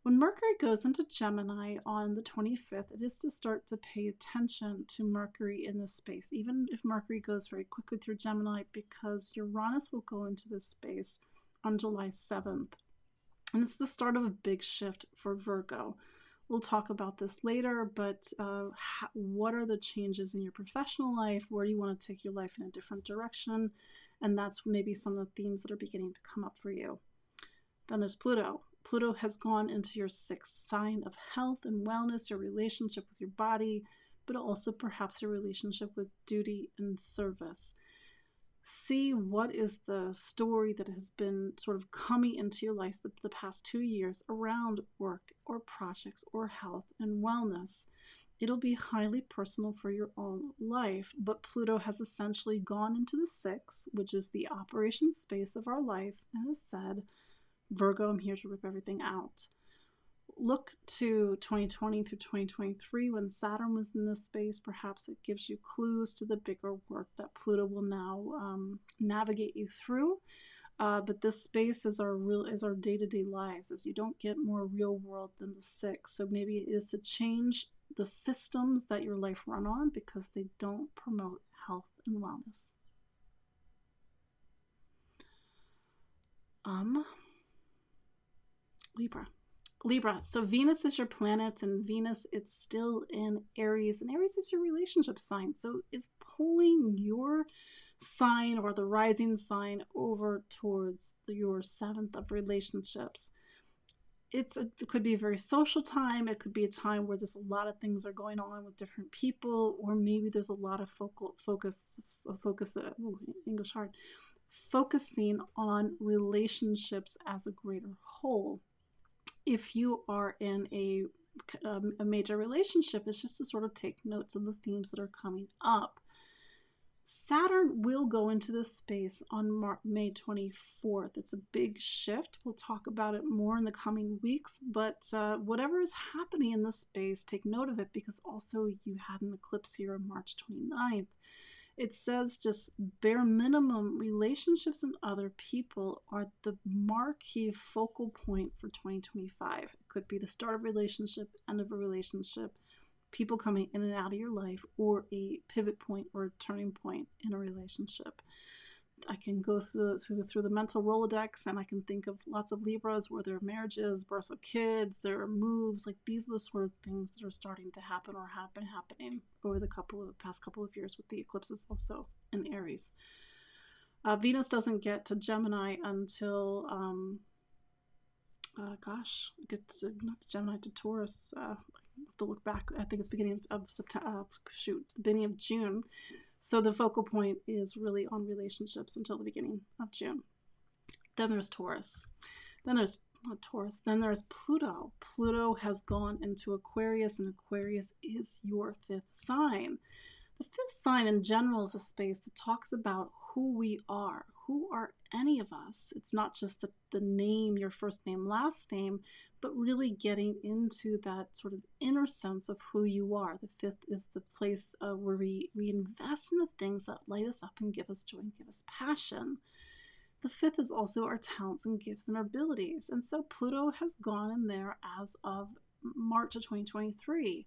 When Mercury goes into Gemini on the 25th, it is to start to pay attention to Mercury in this space, even if Mercury goes very quickly through Gemini, because Uranus will go into this space on July 7th. And it's the start of a big shift for Virgo. We'll talk about this later, but what are the changes in your professional life? Where do you want to take your life in a different direction? And that's maybe some of the themes that are beginning to come up for you. Then there's Pluto. Pluto has gone into your 6th sign of health and wellness, your relationship with your body, but also perhaps your relationship with duty and service. See what is the story that has been sort of coming into your life the past 2 years around work or projects or health and wellness. It'll be highly personal for your own life, but Pluto has essentially gone into the 6th, which is the operation space of our life, and has said, Virgo, I'm here to rip everything out. Look to 2020 through 2023 when Saturn was in this space. Perhaps it gives you clues to the bigger work that Pluto will now navigate you through. But this space is our day-to-day lives, as you don't get more real world than the 6th. So maybe it is to change the systems that your life run on because they don't promote health and wellness. Libra. So Venus is your planet, and Venus, it's still in Aries, and Aries is your relationship sign. So it's pulling your sign or the rising sign over towards your 7th of relationships. It could be a very social time. It could be a time where just a lot of things are going on with different people, or maybe there's a lot of focusing on relationships as a greater whole. If you are in a major relationship, it's just to sort of take notes of the themes that are coming up. Saturn will go into this space on May 24th. It's a big shift. We'll talk about it more in the coming weeks, but whatever is happening in this space, take note of it, because also you had an eclipse here on March 29th. It says just bare minimum relationships and other people are the marquee focal point for 2025. It could be the start of a relationship, end of a relationship, people coming in and out of your life, or a pivot point or a turning point in a relationship. I can go through the mental Rolodex, and I can think of lots of Libras where there are marriages, births of kids, there are moves. Like, these are the sort of things that are starting to happen or have been happening over the past couple of years, with the eclipses also in Aries. Venus doesn't get to Gemini until not to Gemini, to Taurus. I have to look back. I think it's beginning of beginning of June. So the focal point is really on relationships until the beginning of June. Then there's Taurus. Then there's Pluto. Pluto has gone into Aquarius, and Aquarius is your 5th sign. The 5th sign in general is a space that talks about who we are. Who are any of us? It's not just the name, your first name, last name, but really getting into that sort of inner sense of who you are. The 5th is the place where we invest in the things that light us up and give us joy and give us passion. The 5th is also our talents and gifts and our abilities. And so Pluto has gone in there as of March of 2023.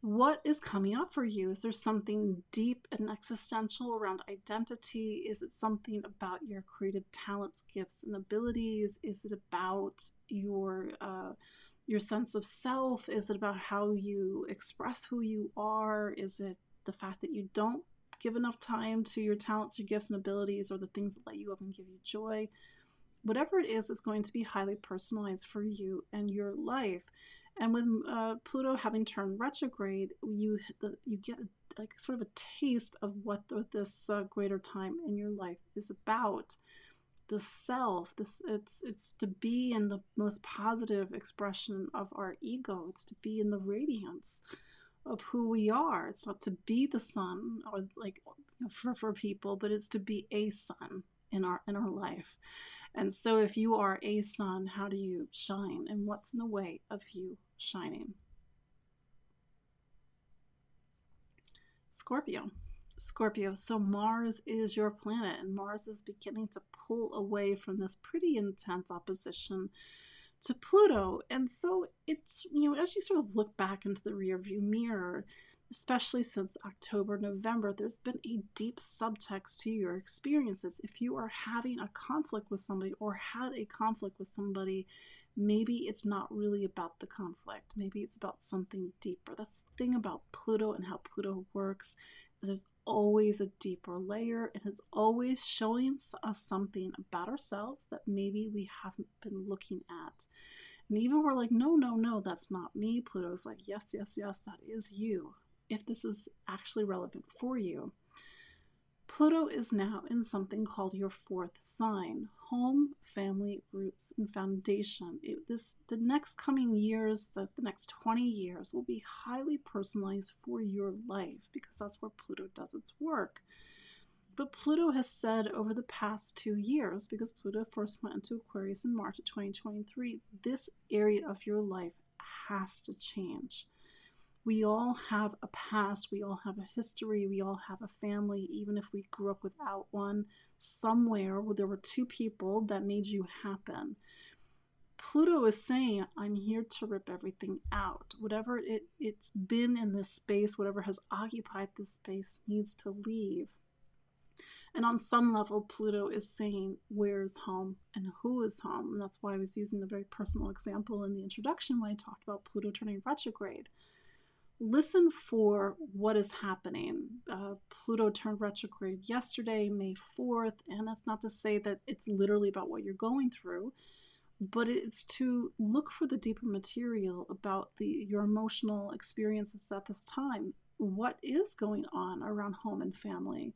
What is coming up for you? Is there something deep and existential around identity? Is it something about your creative talents, gifts, and abilities? Is it about your sense of self? Is it about how you express who you are? Is it the fact that you don't give enough time to your talents, your gifts, and abilities, or the things that light you up and give you joy? Whatever it is, it's going to be highly personalized for you and your life. And with Pluto having turned retrograde, you get sort of a taste of what this greater time in your life is about. The self, it's to be in the most positive expression of our ego. It's to be in the radiance of who we are. It's not to be the sun, or for people, but it's to be a sun in our life. And so if you are a sun, how do you shine? And what's in the way of you shining? Scorpio. So Mars is your planet, and Mars is beginning to pull away from this pretty intense opposition to Pluto. And so it's, as you sort of look back into the rearview mirror, especially since October, November, there's been a deep subtext to your experiences. If you are having a conflict with somebody or had a conflict with somebody, maybe it's not really about the conflict. Maybe it's about something deeper. That's the thing about Pluto and how Pluto works, is there's always a deeper layer, and it's always showing us something about ourselves that maybe we haven't been looking at. And even we're like, no, no, no, that's not me. Pluto's like, yes, yes, yes, that is you, if this is actually relevant for you. Pluto is now in something called your fourth sign: home, family, roots, and foundation. The next coming years, the next 20 years, will be highly personalized for your life, because that's where Pluto does its work. But Pluto has said over the past 2 years, because Pluto first went into Aquarius in March of 2023, this area of your life has to change. We all have a past, we all have a history, we all have a family, even if we grew up without one, somewhere where there were two people that made you happen. Pluto is saying, I'm here to rip everything out. Whatever it's been in this space, whatever has occupied this space, needs to leave. And on some level, Pluto is saying, where's home and who is home? And that's why I was using a very personal example in the introduction when I talked about Pluto turning retrograde. Listen for what is happening. Pluto turned retrograde yesterday, May 4th, and that's not to say that it's literally about what you're going through, but it's to look for the deeper material about your emotional experiences at this time. What is going on around home and family?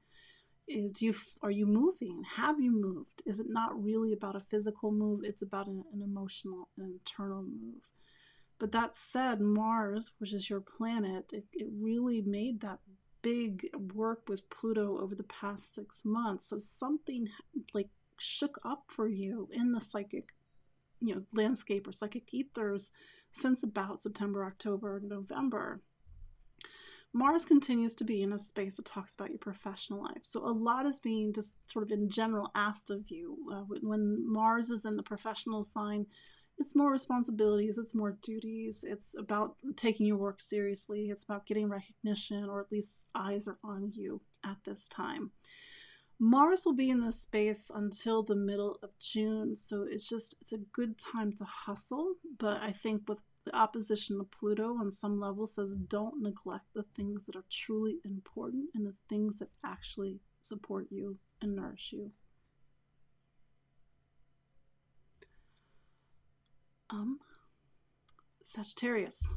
Are you moving? Have you moved? Is it not really about a physical move? It's about an emotional and internal move. But that said, Mars, which is your planet, it really made that big work with Pluto over the past 6 months. So something like shook up for you in the psychic, landscape or psychic ethers since about September, October, November. Mars continues to be in a space that talks about your professional life. So a lot is being just sort of in general asked of you. When Mars is in the professional sign, it's more responsibilities, it's more duties, it's about taking your work seriously, it's about getting recognition, or at least eyes are on you at this time. Mars will be in this space until the middle of June, so it's a good time to hustle, but I think with the opposition to Pluto on some level says don't neglect the things that are truly important and the things that actually support you and nourish you. Sagittarius.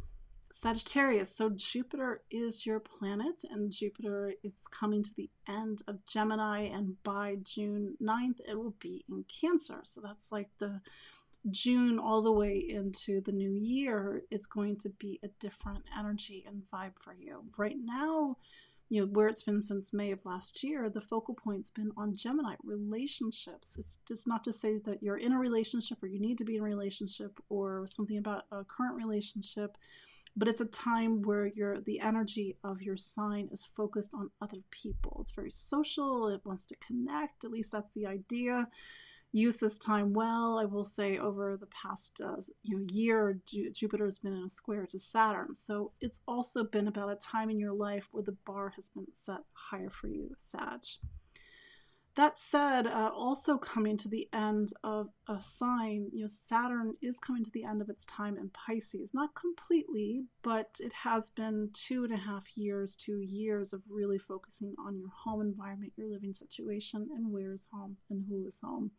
So Jupiter is your planet, and Jupiter, it's coming to the end of Gemini, and by June 9th, it will be in Cancer. So that's like the June all the way into the new year. It's going to be a different energy and vibe for you. Right now, where it's been since May of last year, the focal point's been on Gemini relationships. It's just not to say that you're in a relationship or you need to be in a relationship or something about a current relationship, but it's a time where the energy of your sign is focused on other people. It's very social. It wants to connect. At least that's the idea. Use this time well. I will say over the past year, Jupiter has been in a square to Saturn. So it's also been about a time in your life where the bar has been set higher for you, Sag. That said, also coming to the end of a sign, Saturn is coming to the end of its time in Pisces. Not completely, but it has been 2.5 years, 2 years of really focusing on your home environment, your living situation, and where is home and who is home.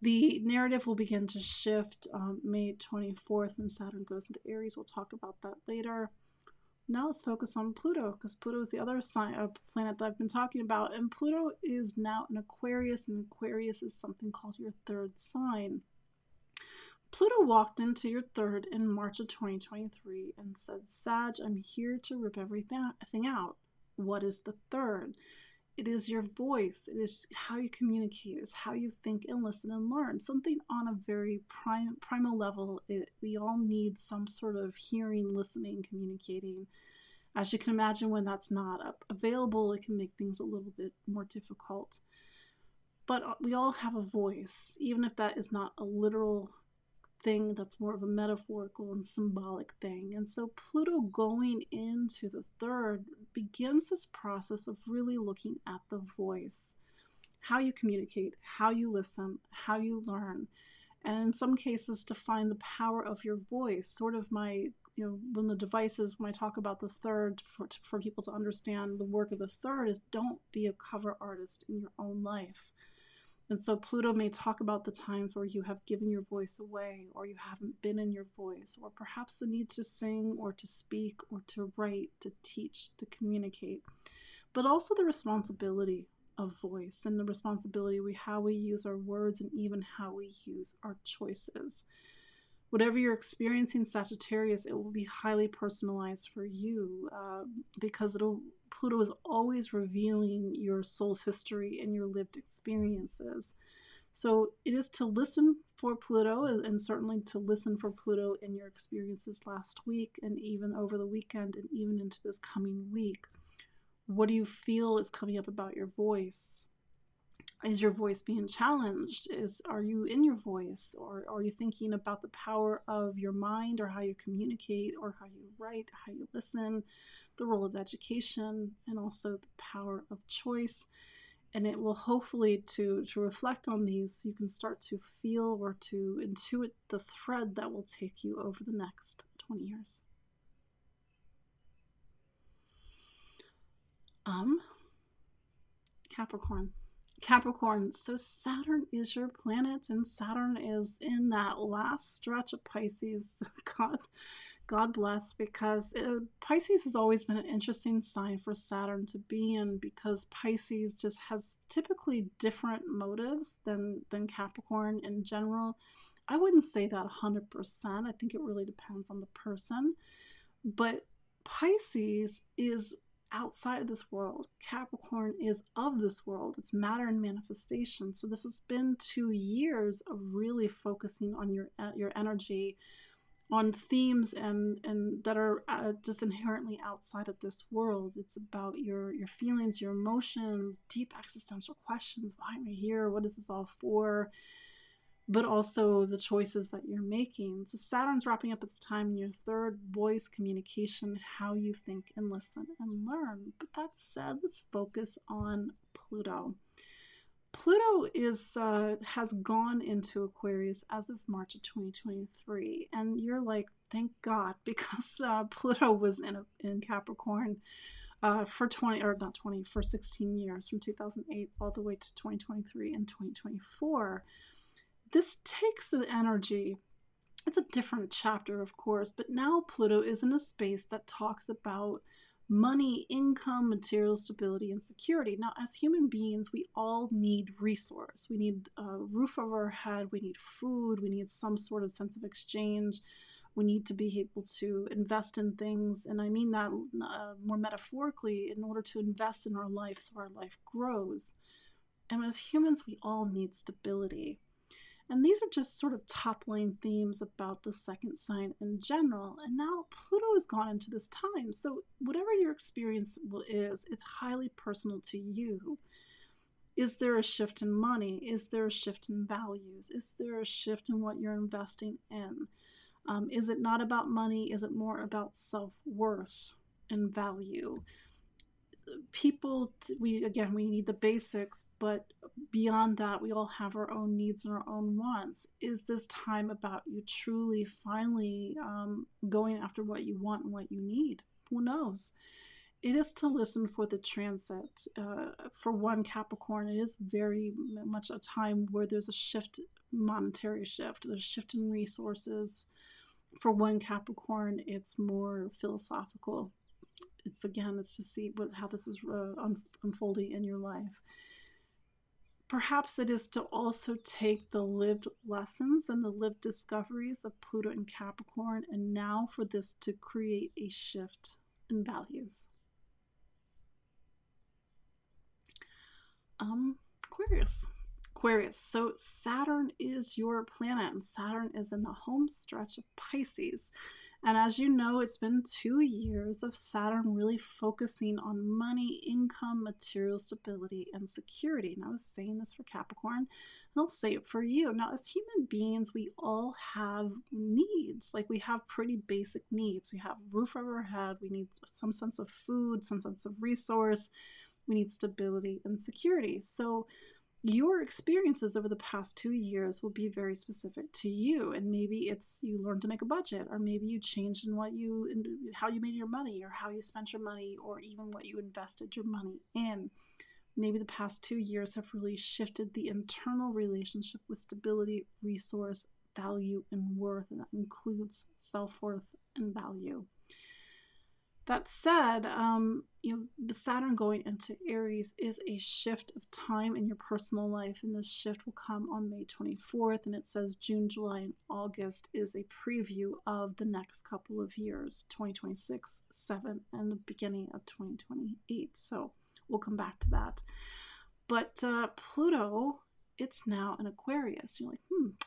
The narrative will begin to shift May 24th when Saturn goes into Aries. We'll talk about that later. Now let's focus on Pluto, because Pluto is the other planet that I've been talking about. And Pluto is now in Aquarius, and Aquarius is something called your third sign. Pluto walked into your third in March of 2023 and said, Sag, I'm here to rip everything out. What is the third? It is your voice. It is how you communicate. It's how you think and listen and learn. Something on a very primal level. We all need some sort of hearing, listening, communicating. As you can imagine, when that's not available, it can make things a little bit more difficult. But we all have a voice, even if that is not a literal thing, that's more of a metaphorical and symbolic thing. And so Pluto going into the third begins this process of really looking at the voice, how you communicate, how you listen, how you learn, and in some cases to find the power of your voice. Sort of my, when the devices, when I talk about the third, for people to understand the work of the third, is don't be a cover artist in your own life. And so Pluto may talk about the times where you have given your voice away, or you haven't been in your voice, or perhaps the need to sing or to speak or to write, to teach, to communicate, but also the responsibility of voice and the responsibility how we use our words and even how we use our choices. Whatever you're experiencing, Sagittarius, it will be highly personalized for you because Pluto is always revealing your soul's history and your lived experiences. So it is to listen for Pluto, and certainly to listen for Pluto in your experiences last week and even over the weekend and even into this coming week. What do you feel is coming up about your voice? Is your voice being challenged? Are you in your voice? Or are you thinking about the power of your mind, or how you communicate, or how you write, how you listen, the role of education, and also the power of choice? And it will hopefully, to reflect on these, you can start to feel or to intuit the thread that will take you over the next 20 years. Capricorn, so Saturn is your planet, and Saturn is in that last stretch of Pisces. God bless, because Pisces has always been an interesting sign for Saturn to be in, because Pisces just has typically different motives than Capricorn in general. I wouldn't say that 100%. I think it really depends on the person. But Pisces is outside of this world. Capricorn is of this world. It's matter and manifestation. So this has been 2 years of really focusing on your energy on themes and that are just inherently outside of this world. It's about your feelings, your emotions, deep existential questions. Why am I here? What is this all for? But also the choices that you're making. So Saturn's wrapping up its time in your third, voice, communication, how you think and listen and learn. But that said, let's focus on Pluto. Pluto has gone into Aquarius as of March of 2023, and you're like, thank God, because Pluto was in Capricorn for 16 years, from 2008 all the way to 2023 and 2024. This takes the energy. It's a different chapter, of course, but now Pluto is in a space that talks about money, income, material stability, and security. Now, as human beings, we all need resource. We need a roof over our head. We need food. We need some sort of sense of exchange. We need to be able to invest in things. And I mean that more metaphorically, in order to invest in our life so our life grows. And as humans, we all need stability. And these are just sort of top-line themes about the second sign in general. And now Pluto has gone into this time. So whatever your experience is, it's highly personal to you. Is there a shift in money? Is there a shift in values? Is there a shift in what you're investing in? Is it not about money? Is it more about self-worth and value? People, we need the basics, but beyond that, we all have our own needs and our own wants. Is this time about you truly finally going after what you want and what you need? Who knows? It is to listen for the transit. For one, Capricorn, it is very much a time where there's a shift, monetary shift. There's a shift in resources. For one, Capricorn, it's more philosophical. It's to see how this is unfolding in your life. Perhaps it is to also take the lived lessons and the lived discoveries of Pluto and Capricorn, and now for this to create a shift in values. Aquarius. So Saturn is your planet, and Saturn is in the home stretch of Pisces. And as you know, it's been 2 years of Saturn really focusing on money, income, material stability, and security. And I was saying this for Capricorn, and I'll say it for you. Now, as human beings, we all have needs. Like, we have pretty basic needs. We have roof over our head. We need some sense of food, some sense of resource. We need stability and security. So your experiences over the past 2 years will be very specific to you, and maybe it's you learned to make a budget, or maybe you changed in how you made your money, or how you spent your money, or even what you invested your money in. maybe the past 2 years have really shifted the internal relationship with stability, resource, value, and worth, and that includes self-worth and value. That said, the Saturn going into Aries is a shift of time in your personal life, and this shift will come on May 24th, and it says June, July, and August is a preview of the next couple of years, 2026, 7, and the beginning of 2028. So we'll come back to that. But Pluto, it's now an Aquarius. You're like,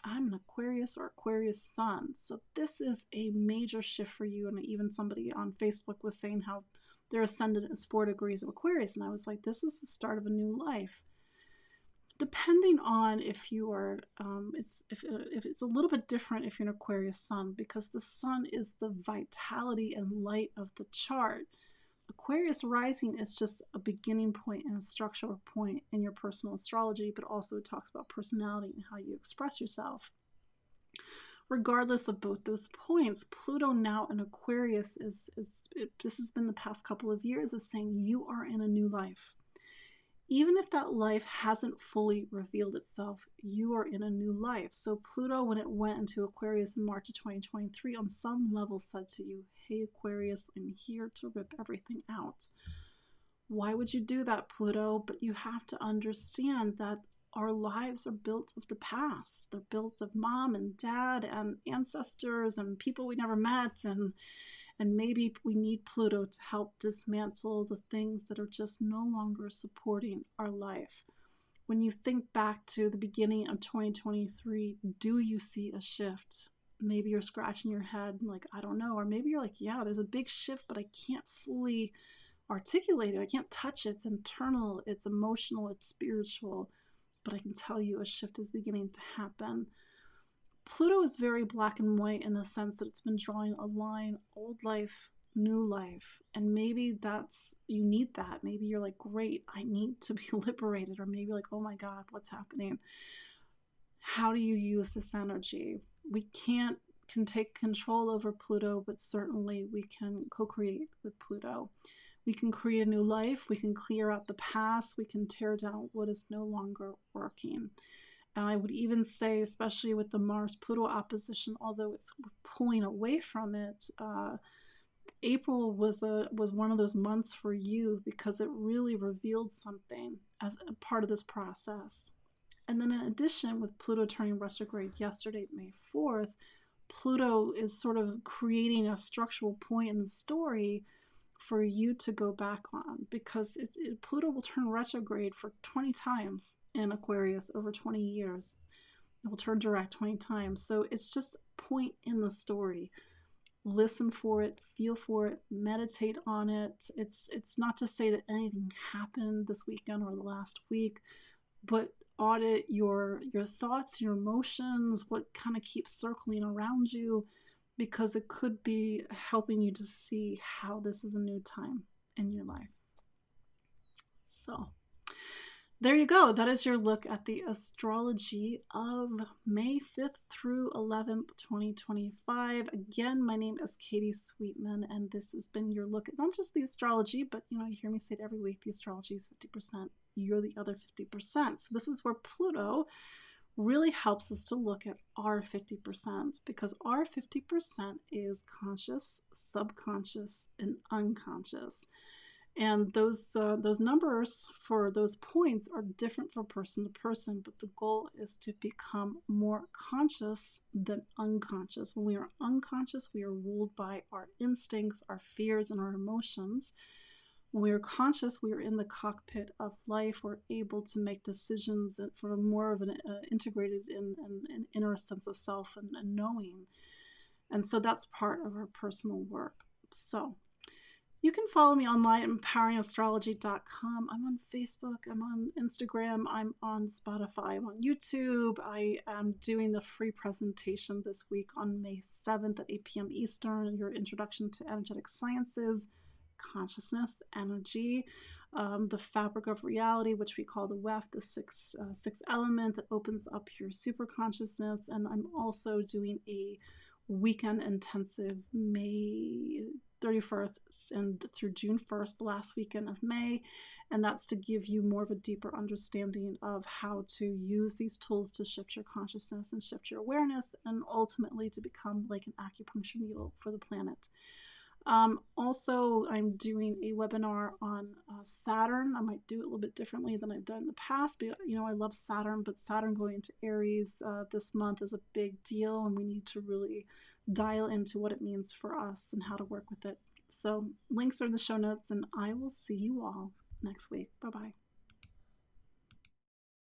I'm an Aquarius or Aquarius sun. So this is a major shift for you. And even somebody on Facebook was saying how their ascendant is 4 degrees of Aquarius. And I was like, this is the start of a new life. Depending on if you are, if it's a little bit different if you're an Aquarius sun, because the sun is the vitality and light of the chart. Aquarius rising is just a beginning point and a structural point in your personal astrology, but also it talks about personality and how you express yourself. Regardless of both those points, Pluto now in Aquarius this has been the past couple of years, is saying you are in a new life. Even if that life hasn't fully revealed itself, you are in a new life. So Pluto, when it went into Aquarius in March of 2023, on some level said to you, hey Aquarius, I'm here to rip everything out. Why would you do that, Pluto? But you have to understand that our lives are built of the past. They're built of mom and dad and ancestors and people we never met, and maybe we need Pluto to help dismantle the things that are just no longer supporting our life. When you think back to the beginning of 2023, do you see a shift? Maybe you're scratching your head like, I don't know. Or maybe you're like, yeah, there's a big shift, but I can't fully articulate it. I can't touch it. It's internal, it's emotional, it's spiritual. But I can tell you a shift is beginning to happen. Pluto is very black and white in the sense that it's been drawing a line, old life, new life. And maybe you need that. Maybe you're like, great, I need to be liberated. Or maybe like, oh my God, what's happening? How do you use this energy? We can take control over Pluto, but certainly we can co-create with Pluto. We can create a new life. We can clear out the past. We can tear down what is no longer working. And I would even say, especially with the Mars-Pluto opposition, although it's pulling away from it, April was one of those months for you because it really revealed something as a part of this process. And then in addition, with Pluto turning retrograde yesterday, May 4th, Pluto is sort of creating a structural point in the story for you to go back on, because Pluto will turn retrograde for 20 times in Aquarius over 20 years. It will turn direct 20 times. So it's just a point in the story. Listen for it, feel for it, meditate on it. It's not to say that anything happened this weekend or the last week, but audit your thoughts, your emotions, what kind of keeps circling around you, because it could be helping you to see how this is a new time in your life. So there you go. That is your look at the astrology of May 5th through 11th, 2025. Again, my name is Katie Sweetman, and this has been your look at not just the astrology, but you hear me say it every week, the astrology is 50%. You're the other 50%. So this is where Pluto really helps us to look at our 50%, because our 50% is conscious, subconscious, and unconscious. And those numbers for those points are different from person to person, but the goal is to become more conscious than unconscious. When we are unconscious, we are ruled by our instincts, our fears, and our emotions. When we are conscious, we are in the cockpit of life. We're able to make decisions for more of an integrated and inner sense of self and knowing. And so that's part of our personal work. So you can follow me online at empoweringastrology.com. I'm on Facebook, I'm on Instagram, I'm on Spotify, I'm on YouTube. I am doing the free presentation this week on May 7th at 8 p.m. Eastern, your introduction to energetic sciences, consciousness, energy, the fabric of reality, which we call the WEF, the sixth element that opens up your super consciousness. And I'm also doing a weekend intensive May 31st and through June 1st, the last weekend of May. And that's to give you more of a deeper understanding of how to use these tools to shift your consciousness and shift your awareness, and ultimately to become like an acupuncture needle for the planet. Also, I'm doing a webinar on Saturn. I might do it a little bit differently than I've done in the past, but I love Saturn, but Saturn going into Aries this month is a big deal, and we need to really dial into what it means for us and how to work with it. So links are in the show notes, and I will see you all next week. Bye-bye.